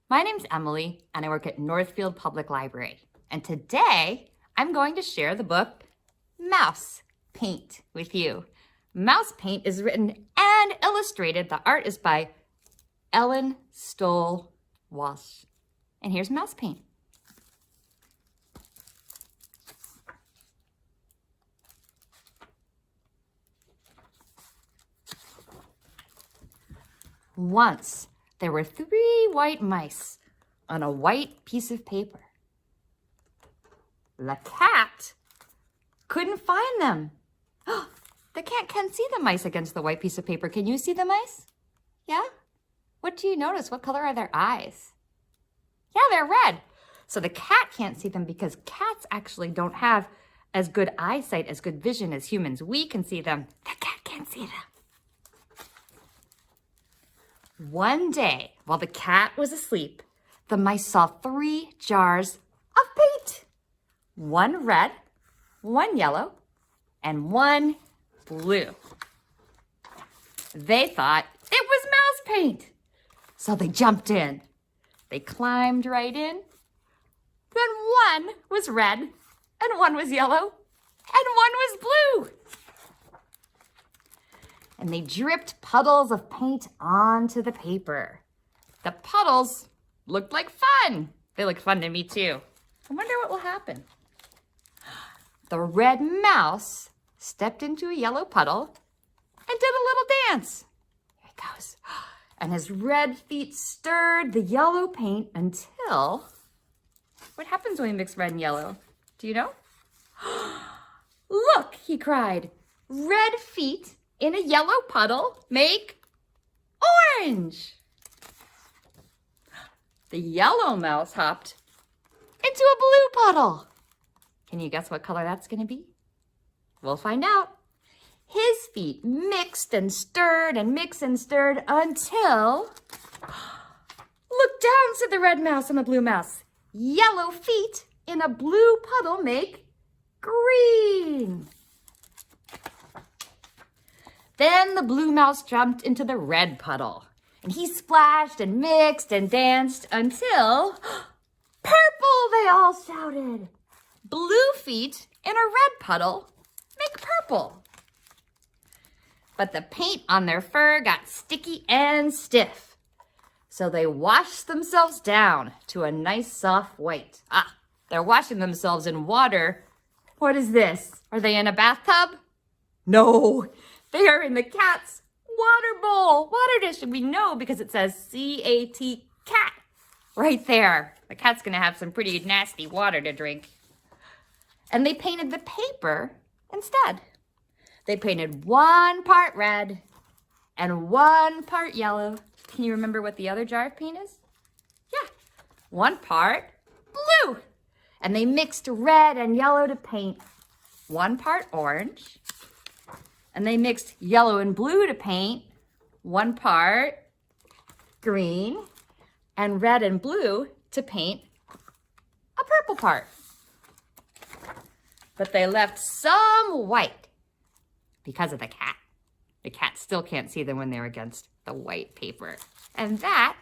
My name's Emily, and I work at Northfield Public Library. And today, I'm going to share the book MousePaint with you. MousePaint is written and illustrated. The art is by Ellen Stoll Walsh. And here's MousePaint. Once, there were 3 white mice on a white piece of paper. The cat couldn't find them. The cat can't see the mice against the white piece of paper. Can you see the mice? Yeah? What do you notice? What color are their eyes? Yeah, they're red. So the cat can't see them because cats actually don't have as good eyesight, as good vision as humans. We can see them. The cat can't see them. One day, while the cat was asleep, the mice saw 3 jars of paint. 1 red, 1 yellow, and 1 blue. They thought it was mouse paint. So they jumped in. They climbed right in. Then 1 was red, and 1 was yellow, and 1 was blue. And they dripped puddles of paint onto the paper. The puddles looked like fun. They looked fun to me too. I wonder what will happen. The red mouse stepped into a yellow puddle and did a little dance. Here it goes. And his red feet stirred the yellow paint until... What happens when we mix red and yellow? Do you know? Look, he cried. Red feet in a yellow puddle make orange. The yellow mouse hopped into a blue puddle. Can you guess what color that's going to be? We'll find out. His feet mixed and stirred and mixed and stirred until... Look down, said the red mouse and the blue mouse. Yellow feet in a blue puddle make green. Then the blue mouse jumped into the red puddle, and he splashed and mixed and danced until... Purple, they all shouted. Blue feet in a red puddle make purple. But the paint on their fur got sticky and stiff, so they washed themselves down to a nice soft white. They're washing themselves in water. What is this? Are they in a bathtub? No. They are in the cat's water bowl, water dish, and we know because it says C-A-T, cat, right there. The cat's gonna have some pretty nasty water to drink. And they painted the paper instead. They painted 1 part red and 1 part yellow. Can you remember what the other jar of paint is? Yeah, 1 part blue. And they mixed red and yellow to paint 1 part orange. And they mixed yellow and blue to paint 1 part green, and red and blue to paint a purple part. But they left some white because of the cat. The cat still can't see them when they're against the white paper. And that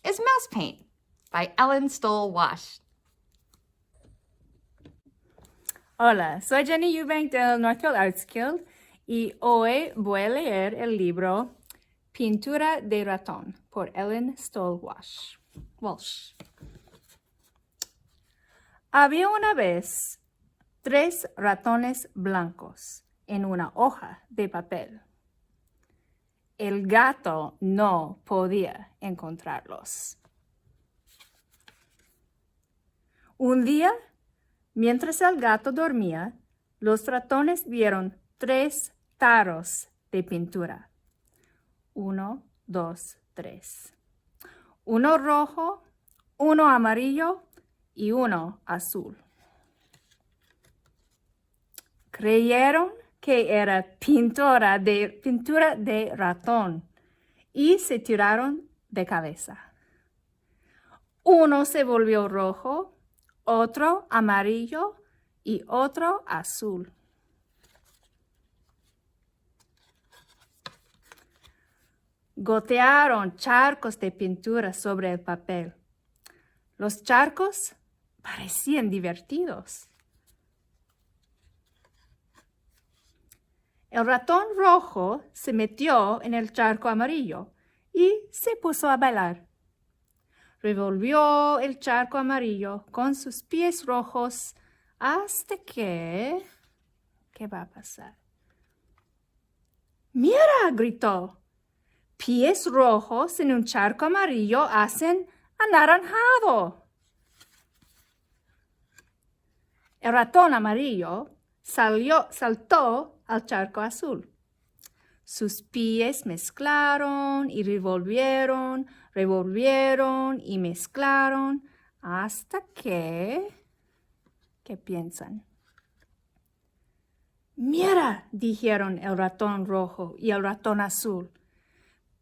is MousePaint by Ellen Stoll Walsh. Hola, soy Jennie Eubank del Northfield Arts Guild y hoy voy a leer el libro Pintura Ratones por Ellen Stoll Walsh. Había una vez 3 ratones blancos en una hoja de papel. El gato no podía encontrarlos. Un día, mientras el gato dormía, los ratones vieron 3 tarros de pintura. 1, 2, 3. Uno rojo, uno amarillo y uno azul. Creyeron que era pintura de ratón y se tiraron de cabeza. Uno se volvió rojo, otro amarillo y otro azul. Gotearon charcos de pintura sobre el papel. Los charcos parecían divertidos. El ratón rojo se metió en el charco amarillo y se puso a bailar. Revolvió el charco amarillo con sus pies rojos hasta que... ¿Qué va a pasar? ¡Mira! Gritó. Pies rojos en un charco amarillo hacen anaranjado. El ratón amarillo saltó al charco azul. Sus pies mezclaron y revolvieron y mezclaron hasta que... ¿Qué piensan? Mira, dijeron el ratón rojo y el ratón azul.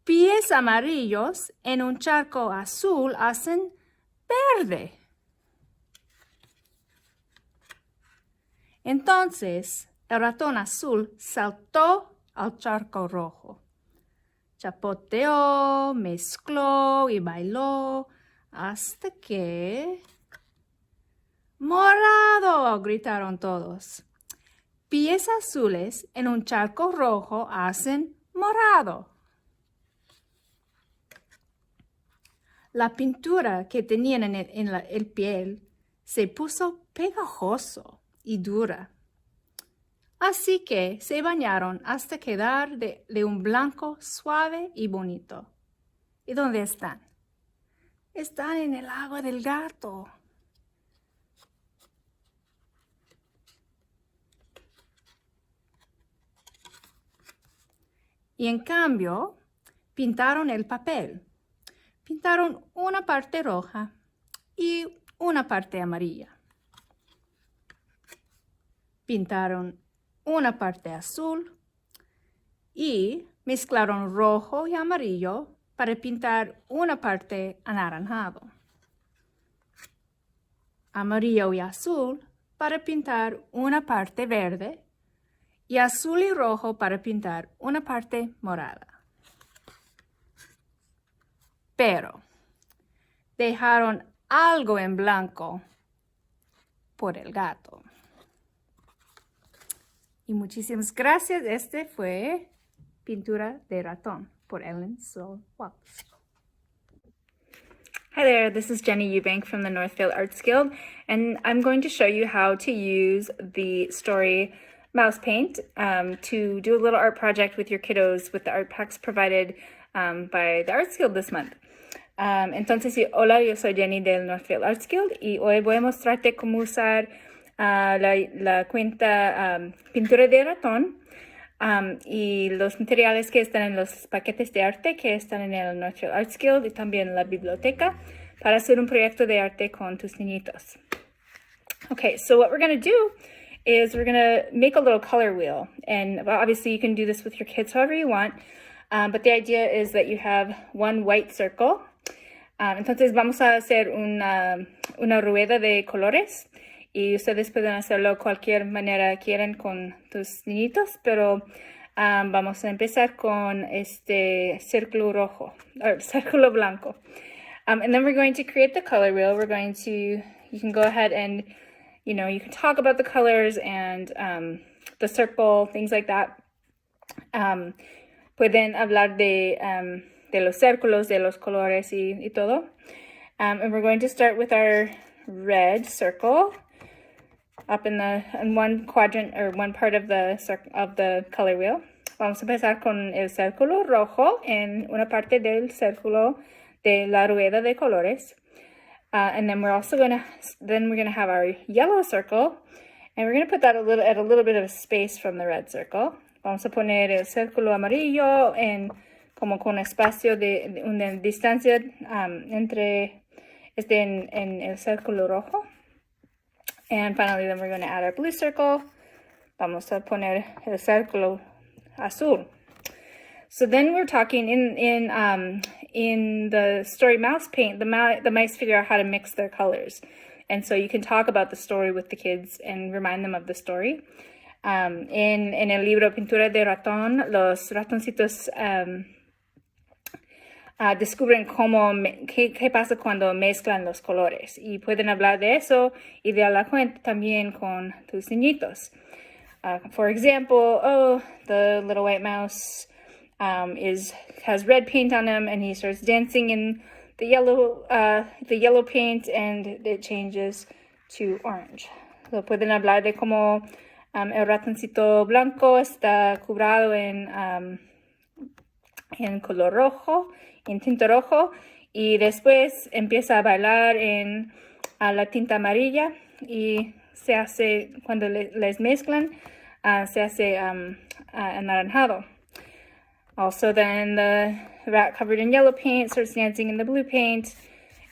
Pies amarillos en un charco azul hacen verde. Entonces, el ratón azul saltó al charco rojo. Chapoteó, mezcló y bailó hasta que... ¡Morado! Gritaron todos. Pies azules en un charco rojo hacen morado. La pintura que tenían en el piel se puso pegajoso y dura. Así que se bañaron hasta quedar de un blanco suave y bonito. ¿Y dónde están? Están en el agua del gato. Y en cambio, pintaron el papel. Pintaron una parte roja y una parte amarilla. Pintaron una parte azul y mezclaron rojo y amarillo para pintar una parte anaranjado. Amarillo y azul para pintar una parte verde y azul y rojo para pintar una parte morada. Pero dejaron algo en blanco por el gato. Y muchísimas gracias. Este fue Pintura de Ratón por Emily Lloyd. Hi there, this is Jennie Eubank from the Northfield Arts Guild, and I'm going to show you how to use the story MousePaint to do a little art project with your kiddos with the art packs provided by the Arts Guild this month. Entonces, hola, yo soy Jennie del Northfield Arts Guild y hoy voy a mostrarte cómo usar la cuenta Pintura de Ratón y los materiales que están en los paquetes de arte que están en el Northfield Arts Guild y también la biblioteca para hacer un proyecto de arte con tus niñitos. Okay, so what we're going to do is we're going to make a little color wheel, and obviously you can do this with your kids however you want, but the idea is that you have one white circle. Entonces vamos a hacer una rueda de colores y ustedes pueden hacerlo cualquier manera quieran con tus niñitos, pero vamos a empezar con este círculo rojo, or círculo blanco. And then we're going to create the color wheel. You can go ahead and, you can talk about the colors and the circle, things like that. Pueden hablar de los círculos, de los colores y todo. And we're going to start with our red circle up in one quadrant or one part of the color wheel. Vamos a empezar con el círculo rojo en una parte del círculo de la rueda de colores. And then we're gonna have our yellow circle, and we're gonna put that at a little bit of a space from the red circle. Vamos a poner el círculo amarillo como con espacio de una distancia entre en el círculo rojo. And finally, then we're going to add our blue circle. Vamos a poner el círculo azul. So then we're talking in the story MousePaint, the mice figure out how to mix their colors. And so you can talk about the story with the kids and remind them of the story. En el libro Pintura de Ratón, los ratoncitos descubren qué pasa cuando mezclan los colores. Y pueden hablar de eso y de la cuenta también con tus niñitos. For example, the little white mouse has red paint on him, and he starts dancing in the yellow paint, and it changes to orange. So pueden hablar de cómo el ratoncito blanco está cubrado en color rojo, en tinta rojo, y después empieza a bailar en la tinta amarilla, y se hace, cuando les mezclan, se hace anaranjado. Also, then the rat covered in yellow paint starts dancing in the blue paint,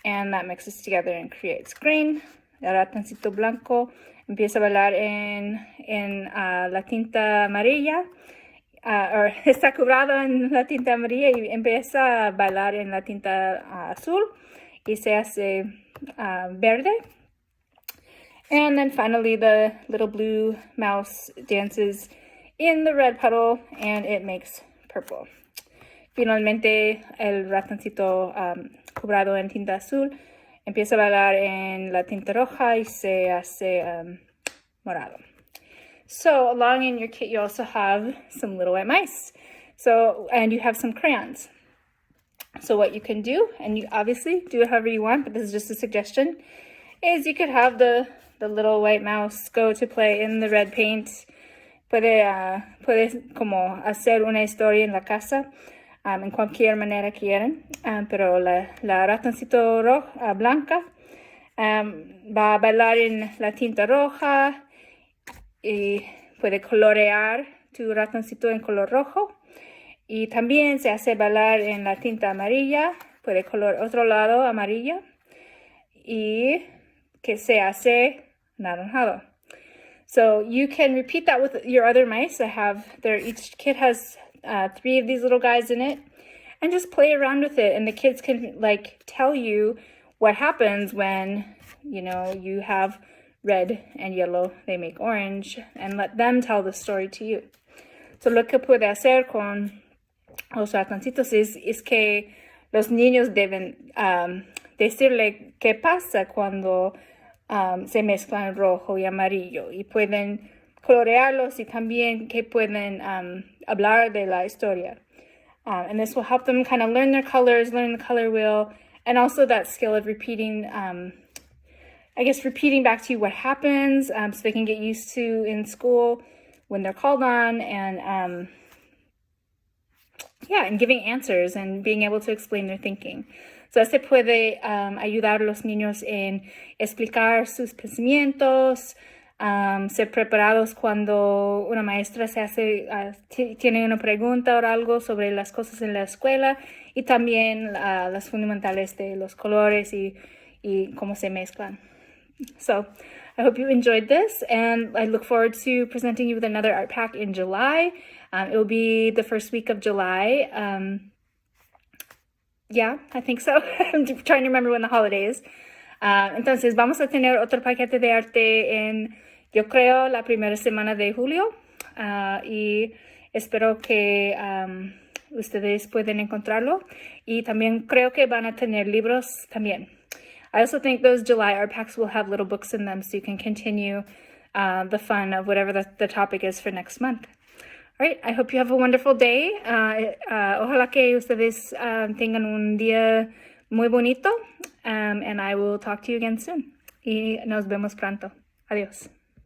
and that mixes together and creates green. El ratoncito blanco empieza a bailar en la tinta amarilla, está cubrado en la tinta amarilla y empieza a bailar en la tinta azul, y se hace verde. And then finally, the little blue mouse dances in the red puddle, and it makes purple. Finalmente, el ratoncito cubrado en tinta azul empieza a bailar en la tinta roja y se hace morado. So along in your kit, you also have some little white mice. And you have some crayons. So what you can do, and you obviously do it however you want, but this is just a suggestion, is you could have the little white mouse go to play in the red paint. Puedes como hacer una historia en la casa, en cualquier manera quieren, pero la ratoncito blanca va a bailar en la tinta roja, y puede colorear tu ratoncito en color rojo, y también se hace bailar en la tinta amarilla, puede color otro lado amarilla, y que se hace naranjado. So you can repeat that with your other mice. Each kit has 3 of these little guys in it, and just play around with it, and the kids can tell you what happens when you have red and yellow, they make orange, and let them tell the story to you. So lo que puede hacer con los ratoncitos es que los niños deben decirle qué pasa cuando se mezclan rojo y amarillo, y pueden colorearlos, y también que pueden hablar de la historia. And this will help them kind of learn their colors, learn the color wheel, and also that skill of repeating back to you what happens, so they can get used to in school when they're called on, and giving answers and being able to explain their thinking. So este puede ayudar a los niños en explicar sus pensamientos, ser preparados cuando una maestra tiene una pregunta o algo sobre las cosas en la escuela, y también las fundamentales de los colores y cómo se mezclan. So I hope you enjoyed this, and I look forward to presenting you with another art pack in July. It will be the first week of July. Yeah, I think so. I'm trying to remember when the holiday is. Entonces, vamos a tener otro paquete de arte yo creo, la primera semana de julio. Y espero que ustedes pueden encontrarlo. Y también creo que van a tener libros también. I also think those July art packs will have little books in them, so you can continue the fun of whatever the topic is for next month. All right, I hope you have a wonderful day. Ojalá que ustedes tengan un día muy bonito, and I will talk to you again soon. Y nos vemos pronto. Adiós.